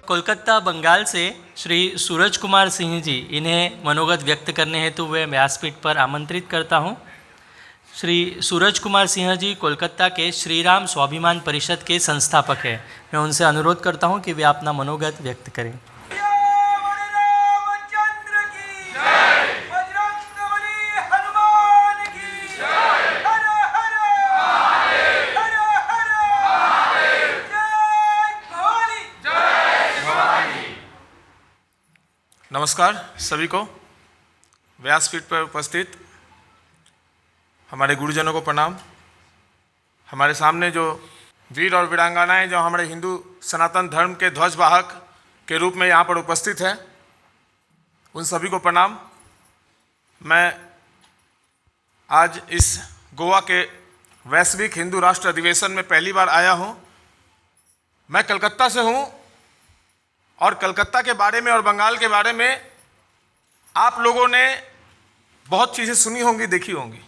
कोलकाता बंगाल से श्री सूरज कुमार सिंह जी, इन्हें मनोगत व्यक्त करने हेतु वे व्यासपीठ पर आमंत्रित करता हूँ। श्री सूरज कुमार सिंह जी कोलकाता के श्री राम स्वाभिमान परिषद के संस्थापक हैं। मैं उनसे अनुरोध करता हूँ कि वे अपना मनोगत व्यक्त करें। नमस्कार सभी को। व्यासपीठ पर उपस्थित हमारे गुरुजनों को प्रणाम। हमारे सामने जो वीर और वीरांगनाएं जो हमारे हिंदू सनातन धर्म के ध्वजवाहक के रूप में यहाँ पर उपस्थित हैं, उन सभी को प्रणाम। मैं आज इस गोवा के वैश्विक हिंदू राष्ट्र अधिवेशन में पहली बार आया हूँ। मैं कलकत्ता से हूँ और कलकत्ता के बारे में और बंगाल के बारे में आप लोगों ने बहुत चीज़ें सुनी होंगी, देखी होंगी।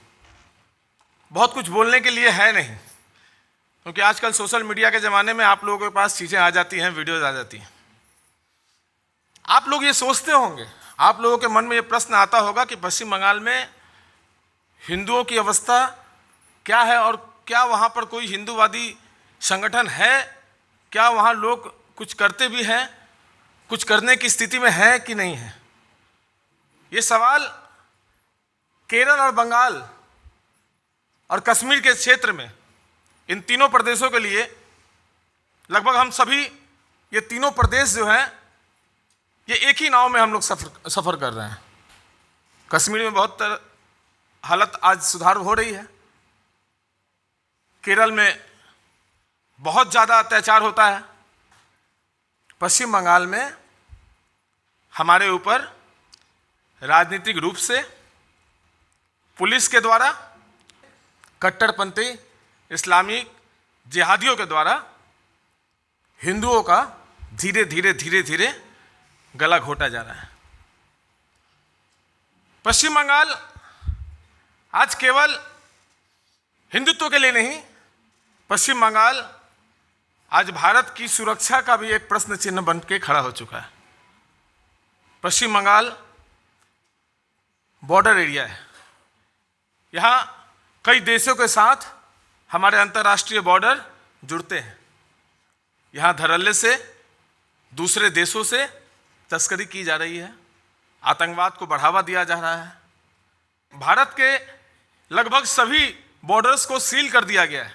बहुत कुछ बोलने के लिए है नहीं, क्योंकि आजकल सोशल मीडिया के ज़माने में आप लोगों के पास चीज़ें आ जाती हैं, वीडियोज़ आ जाती हैं। आप लोग ये सोचते होंगे, आप लोगों के मन में ये प्रश्न आता होगा कि पश्चिम बंगाल में हिंदुओं की अवस्था क्या है और क्या वहाँ पर कोई हिंदूवादी संगठन है, क्या वहाँ लोग कुछ करते भी हैं, कुछ करने की स्थिति में है कि नहीं है। ये सवाल केरल और बंगाल और कश्मीर के क्षेत्र में, इन तीनों प्रदेशों के लिए लगभग हम सभी, ये तीनों प्रदेश जो हैं, ये एक ही नाव में हम लोग सफ़र कर रहे हैं। कश्मीर में बहुत हालत आज सुधार हो रही है। केरल में बहुत ज़्यादा अत्याचार होता है। पश्चिम बंगाल में हमारे ऊपर राजनीतिक रूप से पुलिस के द्वारा, कट्टरपंथी इस्लामिक जिहादियों के द्वारा हिंदुओं का धीरे धीरे गला घोटा जा रहा है। पश्चिम बंगाल आज केवल हिंदुत्व के लिए नहीं, पश्चिम बंगाल आज भारत की सुरक्षा का भी एक प्रश्न चिन्ह बन के खड़ा हो चुका है। पश्चिम बंगाल बॉर्डर एरिया है। यहाँ कई देशों के साथ हमारे अंतर्राष्ट्रीय बॉर्डर जुड़ते हैं। यहाँ धड़ल्ले से दूसरे देशों से तस्करी की जा रही है, आतंकवाद को बढ़ावा दिया जा रहा है। भारत के लगभग सभी बॉर्डर्स को सील कर दिया गया है,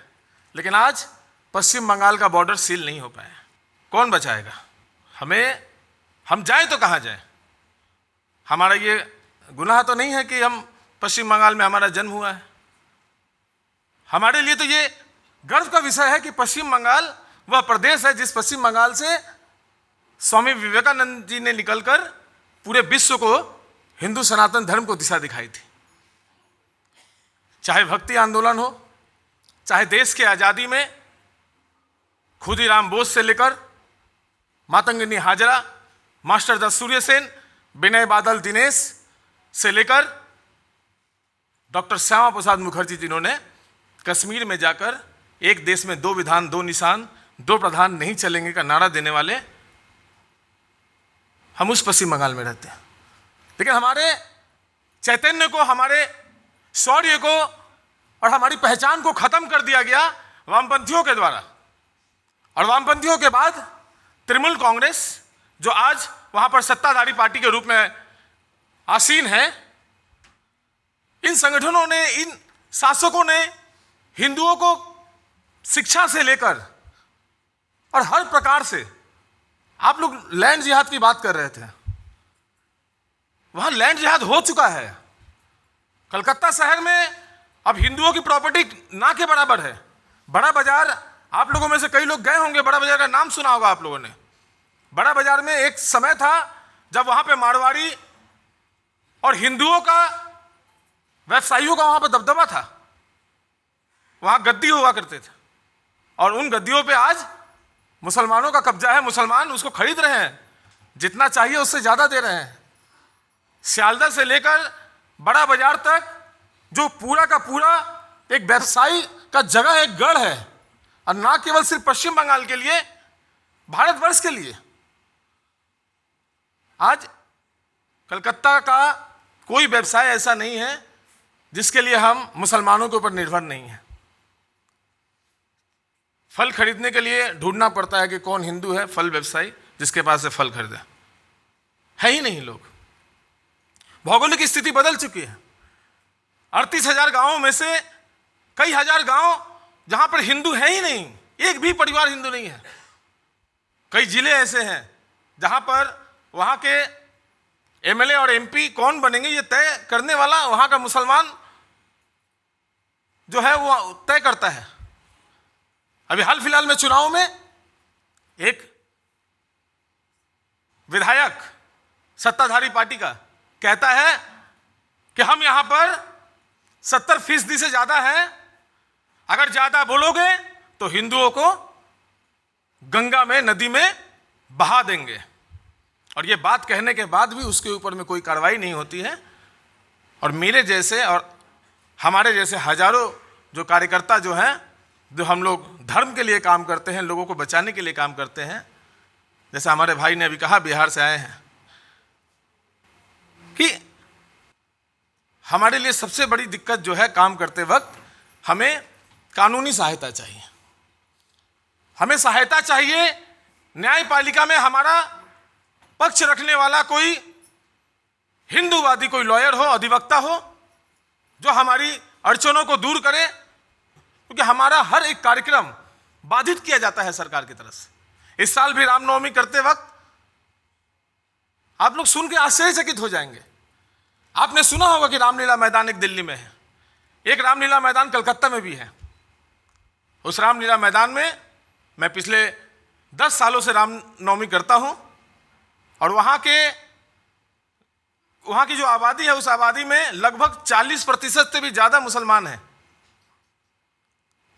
लेकिन आज पश्चिम बंगाल का बॉर्डर सील नहीं हो पाया। कौन बचाएगा हमें? हम जाएं तो कहाँ जाएं? हमारा ये गुनाह तो नहीं है कि हम पश्चिम बंगाल में हमारा जन्म हुआ है। हमारे लिए तो ये गर्व का विषय है कि पश्चिम बंगाल वह प्रदेश है जिस पश्चिम बंगाल से स्वामी विवेकानंद जी ने निकलकर पूरे विश्व को हिंदू सनातन धर्म को दिशा दिखाई थी। चाहे भक्ति आंदोलन हो, चाहे देश की आज़ादी में खुदीराम बोस से लेकर मातंगिनी हाजरा, मास्टर द सूर्यसेन, विनय बादल दिनेश से लेकर डॉक्टर श्यामा प्रसाद मुखर्जी, जिन्होंने कश्मीर में जाकर एक देश में दो विधान, दो निशान, दो प्रधान नहीं चलेंगे का नारा देने वाले, हम उस पश्चिम बंगाल में रहते हैं। लेकिन हमारे चैतन्य को, हमारे शौर्य को और हमारी पहचान को खत्म कर दिया गया वामपंथियों के द्वारा। और वामपंथियों के बाद तृणमूल कांग्रेस, जो आज वहां पर सत्ताधारी पार्टी के रूप में आसीन है, इन संगठनों ने, इन शासकों ने हिंदुओं को शिक्षा से लेकर और हर प्रकार से, आप लोग लैंड जिहाद की बात कर रहे थे, वहां लैंड जिहाद हो चुका है। कलकत्ता शहर में अब हिंदुओं की प्रॉपर्टी ना के बराबर है। बड़ा बाजार, आप लोगों में से कई लोग गए होंगे, बड़ा बाजार का नाम सुना होगा आप लोगों ने। बड़ा बाजार में एक समय था जब वहां पे मारवाड़ी और हिंदुओं का, व्यवसायियों का वहां पर दबदबा था। वहां गद्दी हुआ करते थे और उन गद्दियों पे आज मुसलमानों का कब्जा है। मुसलमान उसको खरीद रहे हैं, जितना चाहिए उससे ज़्यादा दे रहे हैं। सियालदह से लेकर बड़ा बाजार तक जो पूरा का पूरा एक व्यवसायी का जगह, एक गढ़ है, और ना केवल सिर्फ पश्चिम बंगाल के लिए, भारतवर्ष के लिए। आज कलकत्ता का कोई व्यवसाय ऐसा नहीं है जिसके लिए हम मुसलमानों के ऊपर निर्भर नहीं हैं। फल खरीदने के लिए ढूंढना पड़ता है कि कौन हिंदू है फल व्यवसायी जिसके पास से फल खरीदे, है ही नहीं लोग। भौगोलिक स्थिति बदल चुकी है। 38,000 गांवों में से कई हजार गांव जहां पर हिंदू है ही नहीं, एक भी परिवार हिंदू नहीं है। कई जिले ऐसे हैं जहां पर वहां के एमएलए और एमपी कौन बनेंगे ये तय करने वाला वहां का मुसलमान जो है वो तय करता है। अभी हाल फिलहाल में चुनाव में एक विधायक सत्ताधारी पार्टी का कहता है कि हम यहां पर 70% से ज्यादा है, अगर ज्यादा बोलोगे तो हिंदुओं को गंगा में नदी में बहा देंगे। और ये बात कहने के बाद भी उसके ऊपर में कोई कार्रवाई नहीं होती है। और मेरे जैसे और हमारे जैसे हजारों जो कार्यकर्ता जो हैं, जो हम लोग धर्म के लिए काम करते हैं, लोगों को बचाने के लिए काम करते हैं, जैसे हमारे भाई ने अभी कहा बिहार से आए हैं, कि हमारे लिए सबसे बड़ी दिक्कत जो है काम करते वक्त हमें कानूनी सहायता चाहिए। हमें सहायता चाहिए, न्यायपालिका में हमारा पक्ष रखने वाला कोई हिंदूवादी कोई लॉयर हो, अधिवक्ता हो, जो हमारी अड़चनों को दूर करे, क्योंकि हमारा हर एक कार्यक्रम बाधित किया जाता है सरकार की तरफ से। इस साल भी रामनवमी करते वक्त आप लोग सुन के आश्चर्यचकित हो जाएंगे। आपने सुना होगा कि रामलीला मैदान एक दिल्ली में है, एक रामलीला मैदान कलकत्ता में भी है। उस रामलीला मैदान में मैं पिछले 10 सालों से रामनवमी करता हूं, और वहां की जो आबादी है उस आबादी में लगभग 40% से भी ज्यादा मुसलमान हैं।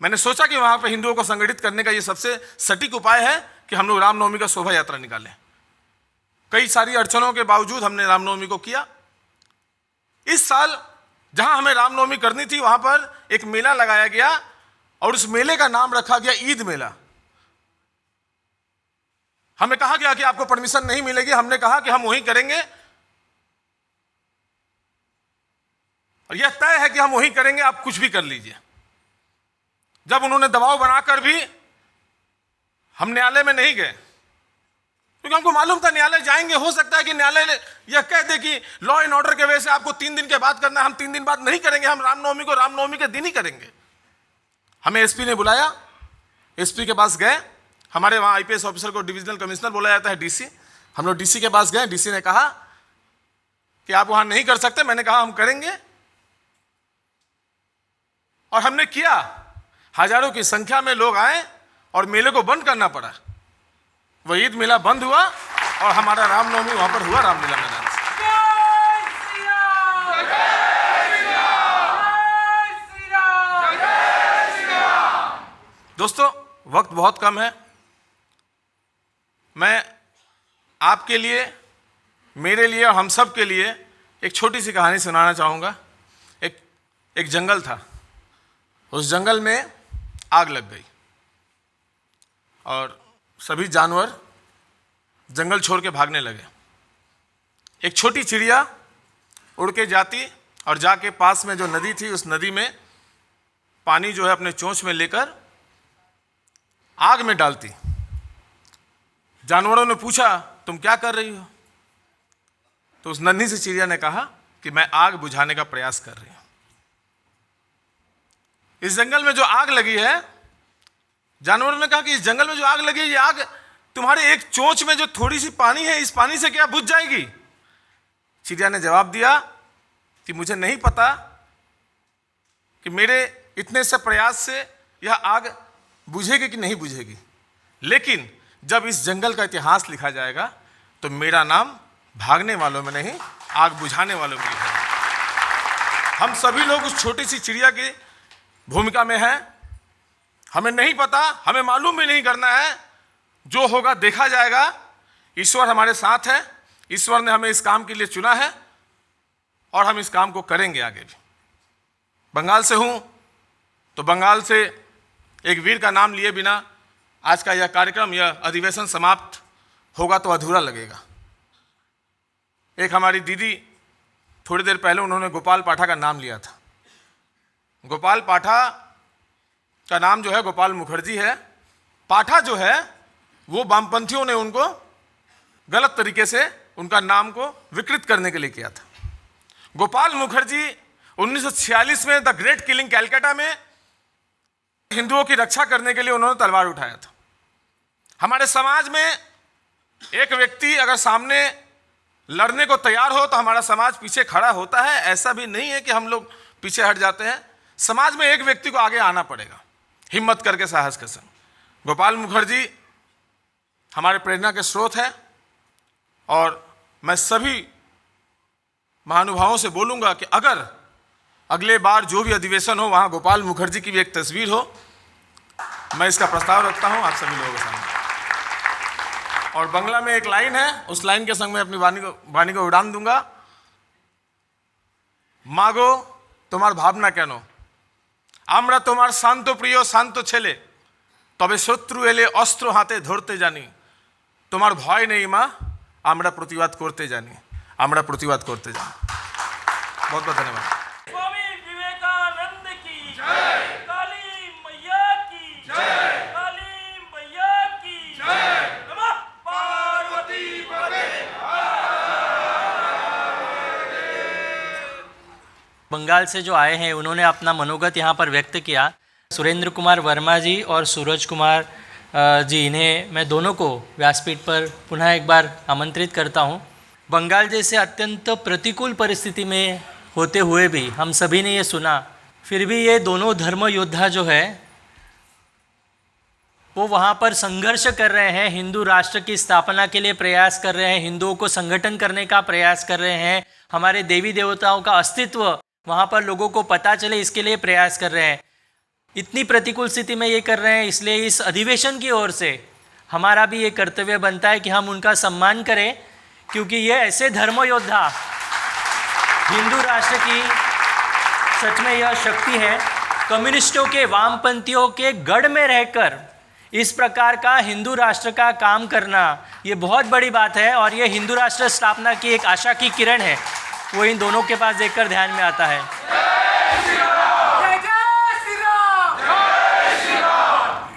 मैंने सोचा कि वहां पर हिंदुओं को संगठित करने का ये सबसे सटीक उपाय है कि हम लोग रामनवमी का शोभा यात्रा निकालें। कई सारी अड़चनों के बावजूद हमने रामनवमी को किया। इस साल जहां हमें रामनवमी करनी थी वहां पर एक मेला लगाया गया, और उस मेले का नाम रखा गया ईद मेला। हमें कहा गया कि आपको परमिशन नहीं मिलेगी। हमने कहा कि हम वहीं करेंगे, और यह तय है कि हम वहीं करेंगे, आप कुछ भी कर लीजिए। जब उन्होंने दबाव बनाकर भी हम न्यायालय में नहीं गए, क्योंकि हमको मालूम था न्यायालय जाएंगे, हो सकता है कि न्यायालय यह कह दे कि लॉ एंड ऑर्डर के वजह से आपको 3 दिन के बाद करना है। हम 3 दिन बाद नहीं करेंगे, हम रामनवमी को रामनवमी के दिन ही करेंगे। हमें एसपी ने बुलाया, एसपी के पास गए। हमारे वहाँ आईपीएस ऑफिसर को डिविजनल कमिश्नर बोला जाता है, डीसी। हम लोग डीसी के पास गए। डीसी ने कहा कि आप वहाँ नहीं कर सकते। मैंने कहा हम करेंगे, और हमने किया। हजारों की संख्या में लोग आए और मेले को बंद करना पड़ा। वह ईद मेला बंद हुआ और हमारा रामनवमी वहाँ पर हुआ रामलीला मैदान से। दोस्तों, वक्त बहुत कम है। मैं आपके लिए, मेरे लिए और हम सब के लिए एक छोटी सी कहानी सुनाना चाहूँगा। एक जंगल था। उस जंगल में आग लग गई और सभी जानवर जंगल छोड़ के भागने लगे। एक छोटी चिड़िया उड़ के जाती और जाके पास में जो नदी थी उस नदी में पानी जो है अपने चोंच में लेकर आग में डालती। जानवरों ने पूछा तुम क्या कर रही हो? तो उस नन्ही सी चिड़िया ने कहा कि मैं आग बुझाने का प्रयास कर रही हूं। इस जंगल में जो आग लगी है, जानवरों ने कहा कि इस जंगल में जो आग लगी है, ये आग तुम्हारे एक चोंच में जो थोड़ी सी पानी है, इस पानी से क्या बुझ जाएगी? चिड़िया ने जवाब दिया कि मुझे नहीं पता कि मेरे इतने से प्रयास से यह आग बुझेगी कि नहीं बुझेगी, लेकिन जब इस जंगल का इतिहास लिखा जाएगा तो मेरा नाम भागने वालों में नहीं, आग बुझाने वालों में लिखा जाएगा। हम सभी लोग उस छोटी सी चिड़िया की भूमिका में हैं। हमें नहीं पता, हमें मालूम भी नहीं करना है, जो होगा देखा जाएगा। ईश्वर हमारे साथ है, ईश्वर ने हमें इस काम के लिए चुना है और हम इस काम को करेंगे आगे भी। बंगाल से हूँ तो बंगाल से एक वीर का नाम लिए बिना आज का यह कार्यक्रम, यह अधिवेशन समाप्त होगा तो अधूरा लगेगा। एक हमारी दीदी थोड़ी देर पहले उन्होंने गोपाल पाठा का नाम लिया था। गोपाल पाठा का नाम जो है गोपाल मुखर्जी है। पाठा जो है वो वामपंथियों ने उनको गलत तरीके से उनका नाम को विकृत करने के लिए किया था। गोपाल मुखर्जी 1946 में द ग्रेट किलिंग कैलकाटा में हिंदुओं की रक्षा करने के लिए उन्होंने तलवार उठाया था। हमारे समाज में एक व्यक्ति अगर सामने लड़ने को तैयार हो तो हमारा समाज पीछे खड़ा होता है। ऐसा भी नहीं है कि हम लोग पीछे हट जाते हैं। समाज में एक व्यक्ति को आगे आना पड़ेगा, हिम्मत करके, साहस के संग। गोपाल मुखर्जी हमारे प्रेरणा के स्रोत हैं और मैं सभी महानुभावों से बोलूँगा कि अगर अगले बार जो भी अधिवेशन हो वहाँ गोपाल मुखर्जी की भी एक तस्वीर हो, मैं इसका प्रस्ताव रखता हूँ आप सभी लोगों के सामने। और बंगला में एक लाइन है, उस लाइन के संग मैं अपनी वाणी को उड़ान दूंगा। मागो তোমার ভাবনা কেন, আমরা তোমার শান্ত প্রিয় শান্ত ছেলে, তবে শত্রু এলে অস্ত্র হাতে ধরতে জানি। তোমার ভয় নেই মা, আমরা প্রতিবাদ করতে জানি, আমরা প্রতিবাদ করতে জানি। बहुत बहुत धन्यवाद। स्वामी विवेकानंद की जय, काली मैया की जय, काली मैया की जय, नमः पार्वती पते। बंगाल से जो आए हैं उन्होंने अपना मनोगत यहाँ पर व्यक्त किया। सुरेंद्र कुमार वर्मा जी और सूरज कुमार जी, इन्हें मैं दोनों को व्यासपीठ पर पुनः एक बार आमंत्रित करता हूँ। बंगाल जैसे अत्यंत प्रतिकूल परिस्थिति में होते हुए भी हम सभी ने ये सुना, फिर भी ये दोनों धर्म योद्धा जो है वो वहाँ पर संघर्ष कर रहे हैं, हिंदू राष्ट्र की स्थापना के लिए प्रयास कर रहे हैं, हिंदुओं को संगठन करने का प्रयास कर रहे हैं, हमारे देवी देवताओं का अस्तित्व वहाँ पर लोगों को पता चले इसके लिए प्रयास कर रहे हैं। इतनी प्रतिकूल स्थिति में ये कर रहे हैं, इसलिए इस अधिवेशन की ओर से हमारा भी ये कर्तव्य बनता है कि हम उनका सम्मान करें, क्योंकि ये ऐसे धर्म योद्धा हिंदू राष्ट्र की सच में यह शक्ति है। कम्युनिस्टों के, वामपंथियों के गढ़ में रहकर इस प्रकार का हिंदू राष्ट्र का काम करना ये बहुत बड़ी बात है और ये हिंदू राष्ट्र स्थापना की एक आशा की किरण है, वो इन दोनों के पास देखकर ध्यान में आता है।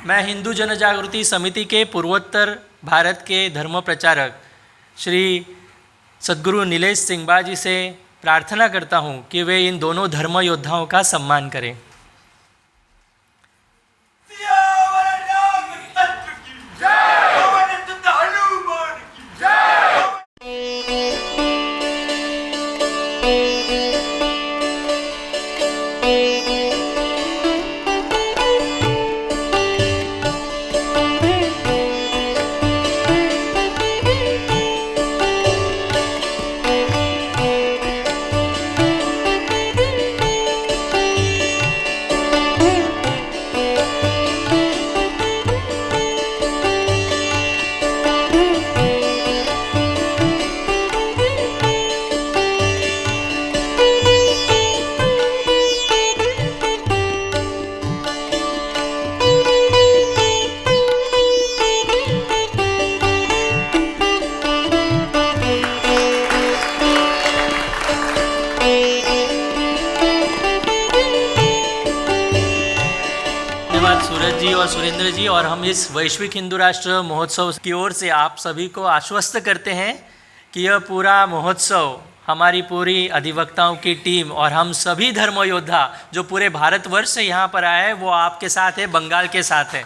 मैं हिंदू जनजागृति समिति के पूर्वोत्तर भारत के धर्म प्रचारक श्री सद्गुरु नीलेश सिंघबा जी से प्रार्थना करता हूँ कि वे इन दोनों धर्म योद्धाओं का सम्मान करें। सूरज जी और सुरेंद्र जी, और हम इस वैश्विक हिंदू राष्ट्र महोत्सव की ओर से आप सभी को आश्वस्त करते हैं कि यह पूरा महोत्सव हमारी पूरी अधिवक्ताओं की टीम और हम सभी धर्म योद्धा जो पूरे भारतवर्ष से यहाँ पर आए हैं वो आपके साथ है, बंगाल के साथ है।